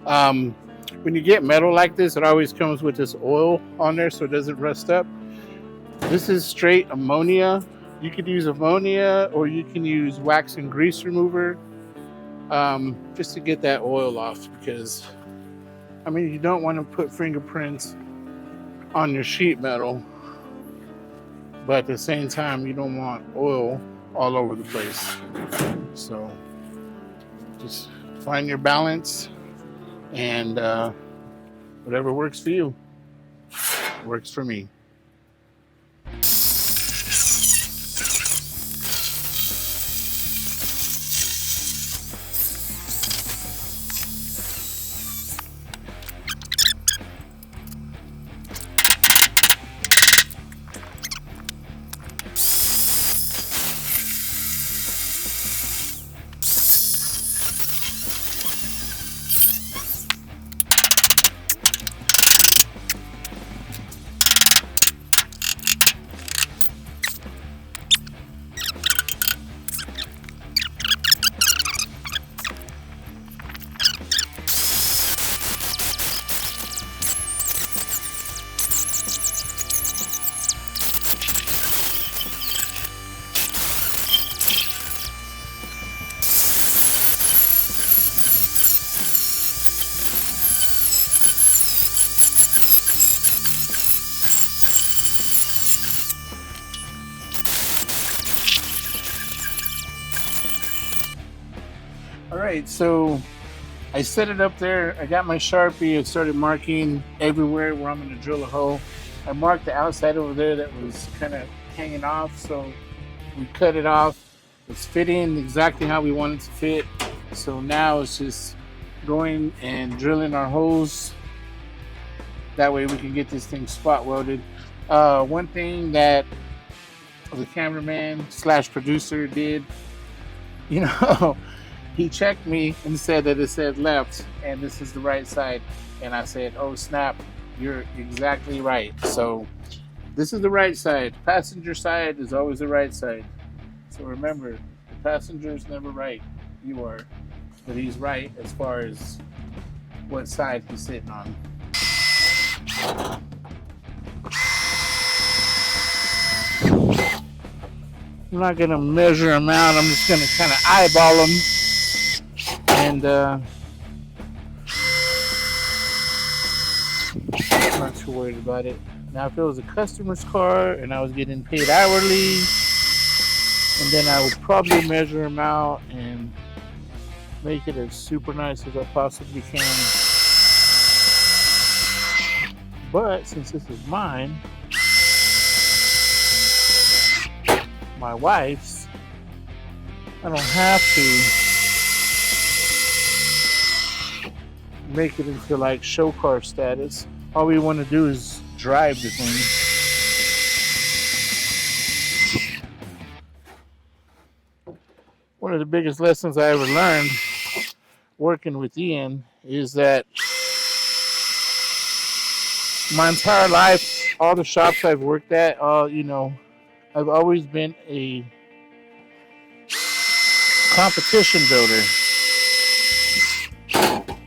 When you get metal like this, it always comes with this oil on there so it doesn't rust up. This is straight ammonia. You could use ammonia or you can use wax and grease remover, just to get that oil off, because I mean, you don't want to put fingerprints on your sheet metal, but at the same time you don't want oil all over the place. So just find your balance, and whatever works for you works for me. All right, so I set it up there. I got my Sharpie and started marking everywhere where I'm going to drill a hole. I marked the outside over there that was kind of hanging off, so we cut it off. It's fitting exactly how we want it to fit. So now it's just going and drilling our holes. That way we can get this thing spot welded. One thing that the cameraman / producer did, he checked me and said that it said left and this is the right side. And I said, oh snap, you're exactly right. So this is the right side. Passenger side is always the right side. So remember, the passenger is never right. You are. But he's right as far as what side he's sitting on. I'm not going to measure them out. I'm just going to kind of eyeball them. And I'm not too worried about it. Now, if it was a customer's car and I was getting paid hourly, and then I would probably measure them out and make it as super nice as I possibly can. But since this is mine, my wife's, I don't have to make it into like show car status. All we want to do is drive the thing. One of the biggest lessons I ever learned working with Ian is that my entire life, all the shops I've worked at, I've always been a competition builder.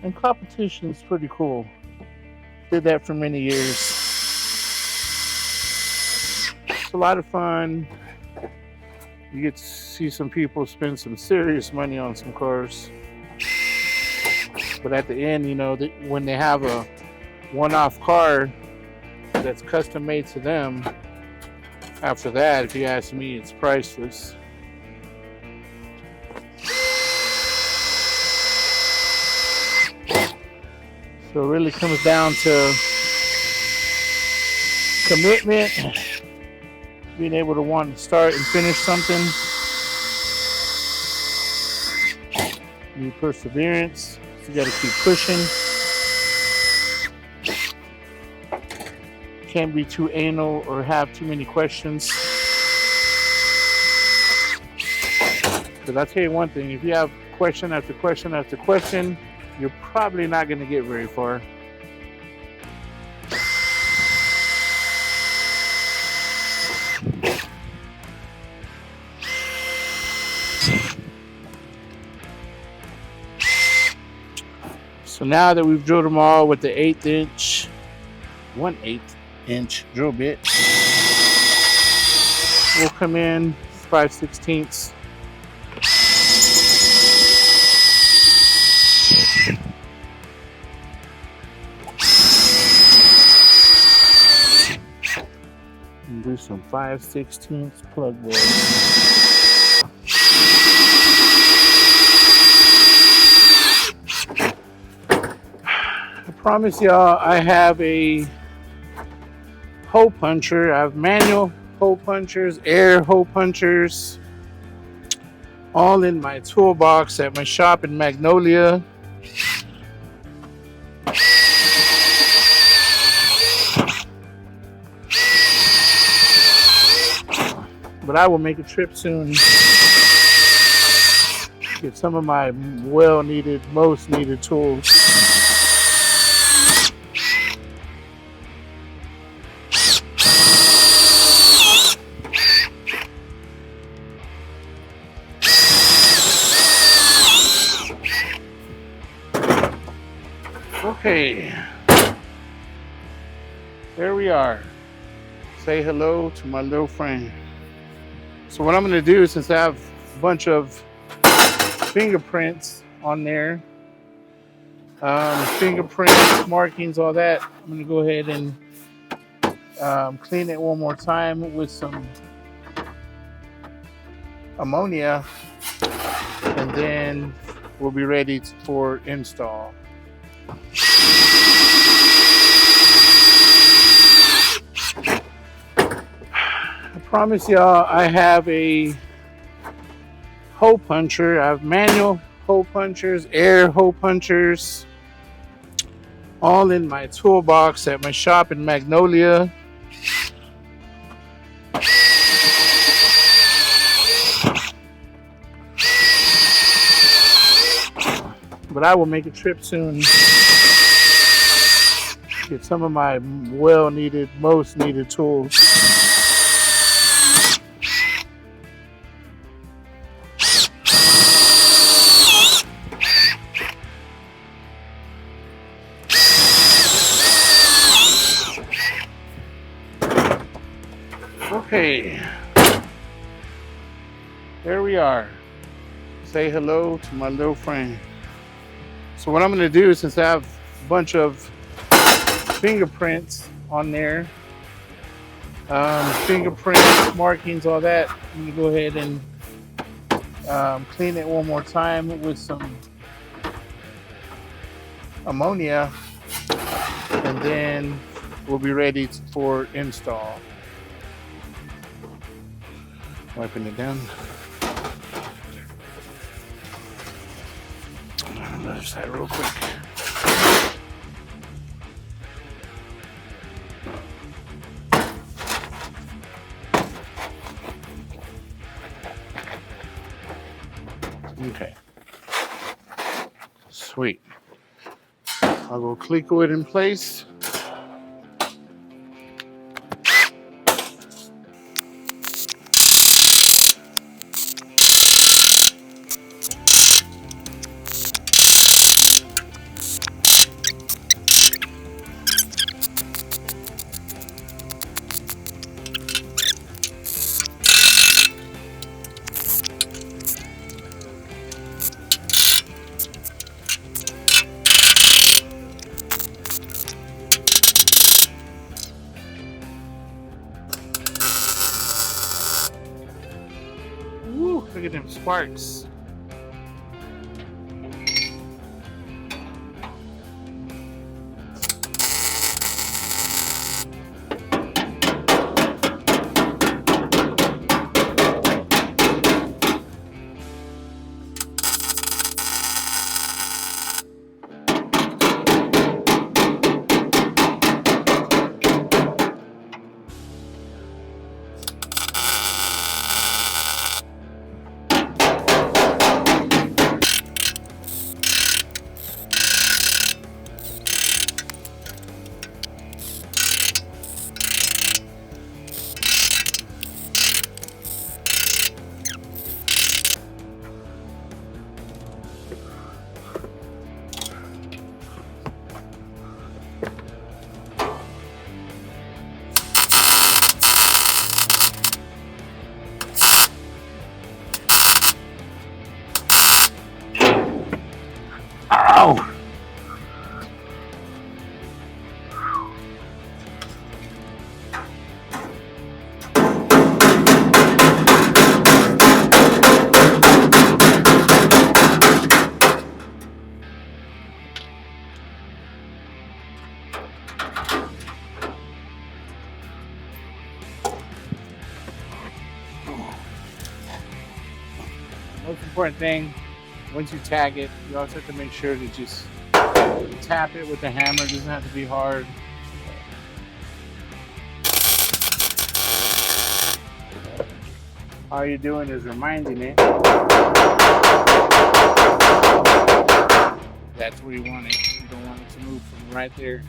And competition is pretty cool. Did that for many years. It's a lot of fun. You get to see some people spend some serious money on some cars. But at the end, when they have a one-off car that's custom made to them, after that, if you ask me, it's priceless. So it really comes down to commitment, being able to want to start and finish something, need perseverance, so you got to keep pushing. Can't be too anal or have too many questions. Because I'll tell you one thing, if you have question after question after question, you're probably not going to get very far. So now that we've drilled them all with the 1/8 inch drill bit, we'll come in 5/16. And do some 5/16 plug welds. I promise y'all I have a hole puncher. I have manual hole punchers, air hole punchers, all in my toolbox at my shop in Magnolia. But I will make a trip soon. Get some of my most needed tools. Okay, there we are. Say hello to my little friend. So what I'm going to do, since I have a bunch of fingerprints on there, fingerprints, markings, all that, I'm going to go ahead and clean it one more time with some ammonia, and then we'll be ready for install. I promise y'all I have a hole puncher. I have manual hole punchers, air hole punchers, all in my toolbox at my shop in Magnolia. But I will make a trip soon. Get some of my most needed tools. Okay, there we are. Say hello to my little friend. So what I'm going to do, since I have a bunch of fingerprints on there, fingerprints, markings, all that, I'm going to go ahead and clean it one more time with some ammonia, and then we'll be ready for install. Wiping it down. Other side real quick. Okay. Sweet. I'll go Cleco it in place. Look at them sparks. Ow! Most important thing, once you tag it, you also have to make sure to just tap it with the hammer. It doesn't have to be hard. All you're doing is reminding it that's where you want it. You don't want it to move from right there.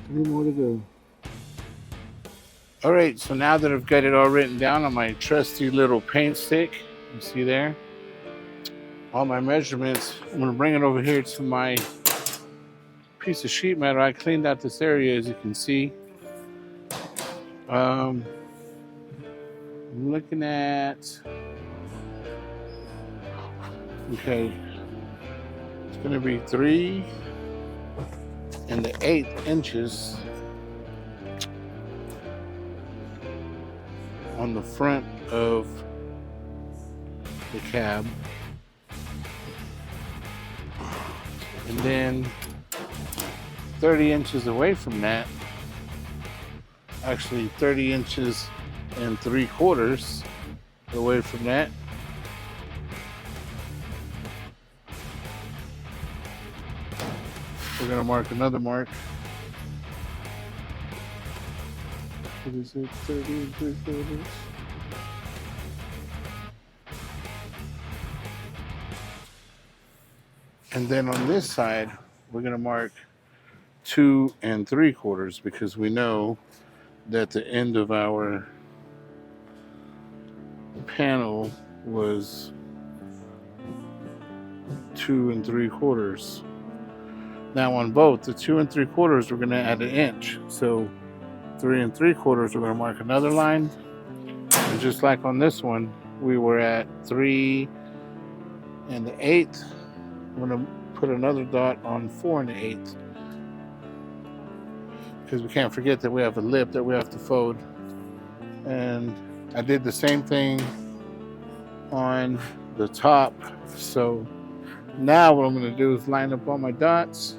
More to go. All right, so now that I've got it all written down on my trusty little paint stick, you see there, all my measurements, I'm gonna bring it over here to my piece of sheet metal. I cleaned out this area, as you can see. I'm looking at, okay, it's gonna be 3 1/8 inches on the front of the cab, and then 30 inches away from that, actually 30 inches and 3/4 away from that, we're going to mark another mark. What is it? 30 3/4. And then on this side, we're going to mark 2 3/4 because we know that the end of our panel was 2 3/4. Now on both the 2 3/4, we're going to add 1 inch. So 3 3/4, we're going to mark another line. And just like on this one, we were at 3 1/8. I'm going to put another dot on 4 1/8. Because we can't forget that we have a lip that we have to fold. And I did the same thing on the top. So now what I'm going to do is line up all my dots.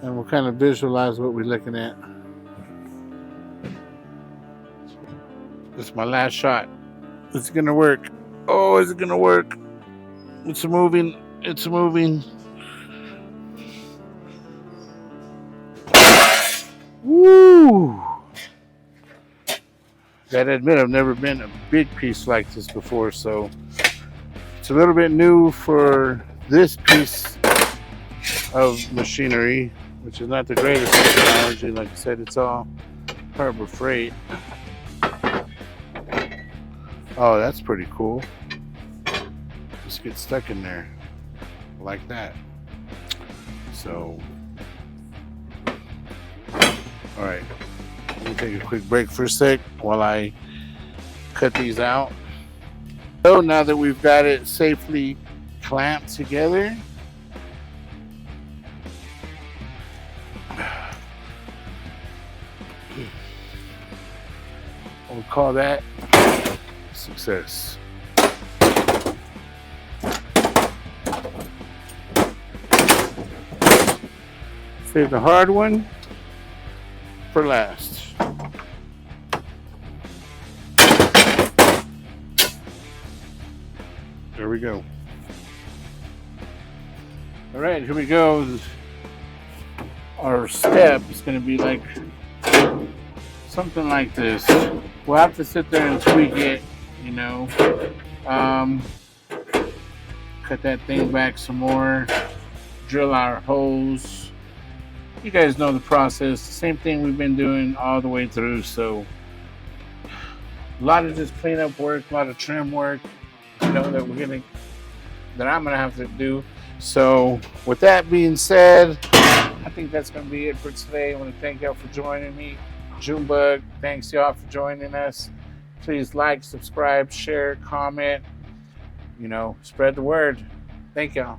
And we'll kind of visualize what we're looking at. This is my last shot. It's going to work. Oh, is it going to work? It's moving. It's moving. Woo! Gotta admit, I've never been a big piece like this before, so it's a little bit new for this piece of machinery, which is not the greatest technology. Like I said, it's all Harbor Freight. Oh, that's pretty cool. Just get stuck in there like that. So, all right, let me take a quick break for a sec while I cut these out. So now that we've got it safely clamped together, we'll call that success. Save the hard one for last. There we go. All right, here we go. our step is going to be like something like this. We'll have to sit there and tweak it, you know. Cut that thing back some more, drill our holes. You guys know the process. The same thing we've been doing all the way through. So a lot of just cleanup work, a lot of trim work, you know, that I'm gonna have to do. So with that being said, I think that's gonna be it for today. I want to thank y'all for joining me. Junebug, thanks y'all for joining us. Please like, subscribe, share, comment, you know, spread the word. Thank y'all.